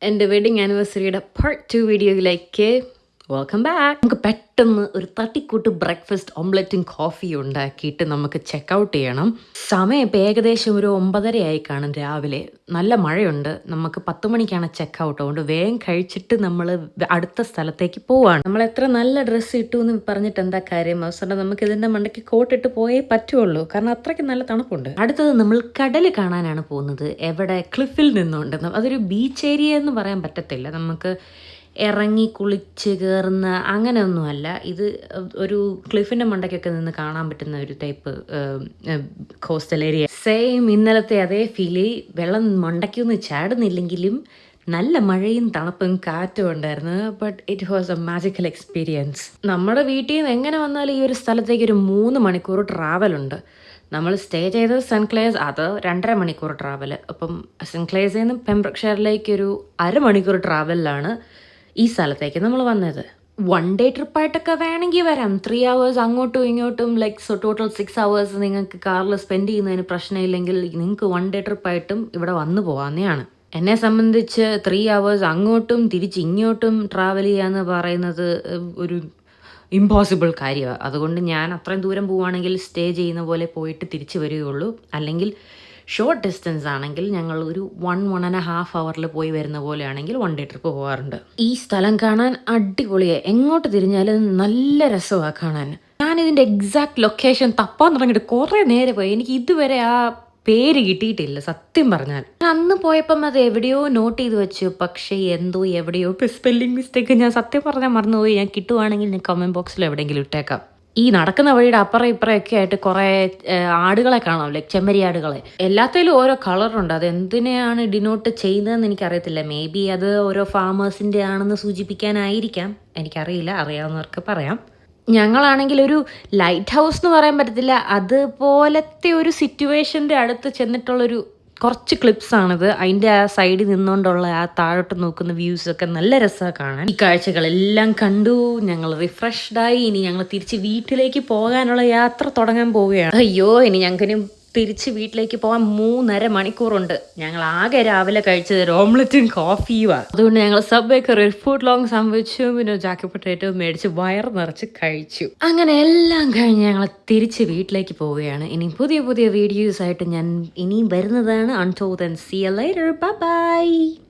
എൻ്റെ wedding ആനിവേഴ്സറിയുടെ part 2 വീഡിയോയിലേക്ക് welcome back. നമുക്ക് പെട്ടെന്ന് ഒരു തട്ടിക്കൂട്ട് ബ്രേക്ക്ഫാസ്റ്റ് ഓംലെറ്റും കോഫിയും ഉണ്ടാക്കിയിട്ട് നമുക്ക് ചെക്കൗട്ട് ചെയ്യണം. സമയം ഇപ്പോൾ ഏകദേശം ഒരു 9:30 ആയി കാണും രാവിലെ. നല്ല മഴയുണ്ട്. നമുക്ക് 10 മണിക്കാണ് ചെക്കൗട്ട്. അതുകൊണ്ട് വേഗം കഴിച്ചിട്ട് നമ്മൾ അടുത്ത സ്ഥലത്തേക്ക് പോവാണ്. നമ്മൾ എത്ര നല്ല ഡ്രസ്സ് ഇട്ടു എന്ന് പറഞ്ഞിട്ട് എന്താ കാര്യം? അവസാനം നമുക്ക് ഇതിൻ്റെ മണ്ടയ്ക്ക് കോട്ടിട്ട് പോയേ പറ്റുള്ളൂ. കാരണം അത്രയ്ക്ക് നല്ല തണുപ്പുണ്ട്. അടുത്തത് നമ്മൾ കടൽ കാണാനാണ് പോകുന്നത്. എവിടെ? ക്ലിഫിൽ നിന്നുകൊണ്ട്. അതൊരു ബീച്ച് ഏരിയ എന്ന് പറയാൻ പറ്റത്തില്ല. നമുക്ക് ഇറങ്ങി കുളിച്ച് കയറുന്ന അങ്ങനെയൊന്നുമല്ല. ഇത് ഒരു ക്ലിഫിൻ്റെ മണ്ടയ്ക്കൊക്കെ നിന്ന് കാണാൻ പറ്റുന്ന ഒരു ടൈപ്പ് കോസ്റ്റൽ ഏരിയ. സെയിം ഇന്നലത്തെ അതേ ഫീല്. വെള്ളം മണ്ടയ്ക്കൊന്നും ചാടുന്നില്ലെങ്കിലും നല്ല മഴയും തണുപ്പും കാറ്റും ഉണ്ടായിരുന്നു. But it was A magical experience. നമ്മുടെ വീട്ടിൽ നിന്ന് എങ്ങനെ വന്നാലും ഈ ഒരു സ്ഥലത്തേക്ക് ഒരു 3 മണിക്കൂർ ട്രാവലുണ്ട്. നമ്മൾ സ്റ്റേ ചെയ്തത് സെൻറ്റ് ക്ലെയർസ്, അത് 2.5 മണിക്കൂർ ട്രാവൽ. അപ്പം സെൻറ്റ് ക്ലെയർസിൽ നിന്ന് പെംബ്രിക്ക്ഷയറിലേക്ക് ഒരു 1/2 മണിക്കൂർ ട്രാവലിലാണ് ഈ സ്ഥലത്തേക്ക് നമ്മൾ വന്നത്. 1 ഡേ ട്രിപ്പായിട്ടൊക്കെ വേണമെങ്കിൽ വരാം. 3 hours അങ്ങോട്ടും ഇങ്ങോട്ടും ടോട്ടൽ 6 hours നിങ്ങൾക്ക് കാറിൽ സ്പെൻഡ് ചെയ്യുന്നതിന് പ്രശ്നമില്ലെങ്കിൽ നിങ്ങൾക്ക് 1 ഡേ ട്രിപ്പായിട്ടും ഇവിടെ വന്നു പോകാവുന്നതാണ്. എന്നെ സംബന്ധിച്ച് 3 hours അങ്ങോട്ടും തിരിച്ച് ഇങ്ങോട്ടും ട്രാവൽ ചെയ്യാന്ന് പറയുന്നത് ഒരു ഇമ്പോസിബിൾ കാര്യമാണ്. അതുകൊണ്ട് ഞാൻ അത്രയും ദൂരം പോവുകയാണെങ്കിൽ സ്റ്റേ ചെയ്യുന്ന പോലെ പോയിട്ട് തിരിച്ച് വരികയുള്ളൂ. അല്ലെങ്കിൽ ഷോർട്ട് ഡിസ്റ്റൻസ് ആണെങ്കിൽ ഞങ്ങൾ ഒരു 1.5 hours പോയി വരുന്ന പോലെയാണെങ്കിൽ 1 ഡേ ട്രിപ്പ് പോകാറുണ്ട്. ഈ സ്ഥലം കാണാൻ അടിപൊളിയാണ്. എങ്ങോട്ട് തിരിഞ്ഞാലും നല്ല രസമാണ് കാണാൻ. ഞാനിതിൻ്റെ എക്സാക്ട് ലൊക്കേഷൻ തപ്പാൻ തുടങ്ങിയിട്ട് കുറേ നേരം പോയി. എനിക്ക് ഇതുവരെ ആ പേര് കിട്ടിയിട്ടില്ല സത്യം പറഞ്ഞാൽ. അന്ന് പോയപ്പം അത് എവിടെയോ നോട്ട് ചെയ്ത് വെച്ചു. പക്ഷേ എന്തോ എവിടെയോ സ്പെല്ലിംഗ് മിസ്റ്റേക്ക് ഞാൻ സത്യം പറഞ്ഞാൽ മറന്നുപോയി. ഞാൻ കിട്ടുവാണെങ്കിൽ ഞാൻ കമൻറ്റ് ബോക്സിൽ എവിടെയെങ്കിലും ഇട്ടേക്കാം. ഈ നടക്കുന്ന വഴിയുടെ അപ്പുറം ഇപ്പുറമൊക്കെ ആയിട്ട് കുറേ ആടുകളെ കാണാം, ചെമ്മരി ആടുകളെ. എല്ലാത്തിലും ഓരോ കളറുണ്ട്. അത് എന്തിനെയാണ് ഡിനോട്ട് ചെയ്യുന്നതെന്ന് എനിക്കറിയത്തില്ല. മേ ബി അത് ഓരോ ഫാമേഴ്സിൻ്റെ ആണെന്ന് സൂചിപ്പിക്കാനായിരിക്കാം. എനിക്കറിയില്ല, അറിയാവുന്നവർക്ക് പറയാം. ഞങ്ങളാണെങ്കിൽ ഒരു ലൈറ്റ് ഹൗസ് എന്ന് പറയാൻ പറ്റത്തില്ല, അതുപോലത്തെ ഒരു സിറ്റുവേഷൻ്റെ അടുത്ത് ചെന്നിട്ടുള്ളൊരു കുറച്ച് ക്ലിപ്സാണിത്. അതിൻ്റെ ആ സൈഡിൽ നിന്നുകൊണ്ടുള്ള ആ താഴോട്ട് നോക്കുന്ന വ്യൂസൊക്കെ നല്ല രസമാണ് കാണാൻ. ഈ കാഴ്ചകളെല്ലാം കണ്ടു ഞങ്ങൾ റിഫ്രഷ്ഡായി. ഇനി ഞങ്ങൾ തിരിച്ച് വീട്ടിലേക്ക് പോകാനുള്ള യാത്ര തുടങ്ങാൻ പോവുകയാണ്. അയ്യോ, ഇനി ഞങ്ങൾക്ക് തിരിച്ച് വീട്ടിലേക്ക് പോകാൻ 3.5 മണിക്കൂറുണ്ട്. ഞങ്ങൾ ആകെ രാവിലെ കഴിച്ചത് ഒരു ഓംലെറ്റും കോഫിയുമാണ്. അതുകൊണ്ട് ഞങ്ങൾ സബ്വേക്ക് ഒരു ഫുഡ് ലോങ് സാൻഡ്വിച്ചും പിന്നെ ജാക്കി പൊട്ടേറ്റോ മേടിച്ച് വയർ നിറച്ച് കഴിച്ചു. അങ്ങനെ എല്ലാം കഴിഞ്ഞ് ഞങ്ങൾ തിരിച്ച് വീട്ടിലേക്ക് പോവുകയാണ്. ഇനി പുതിയ വീഡിയോസ് ആയിട്ട് ഞാൻ ഇനിയും വരുന്നതാണ്. Until then, see you later. Bye bye.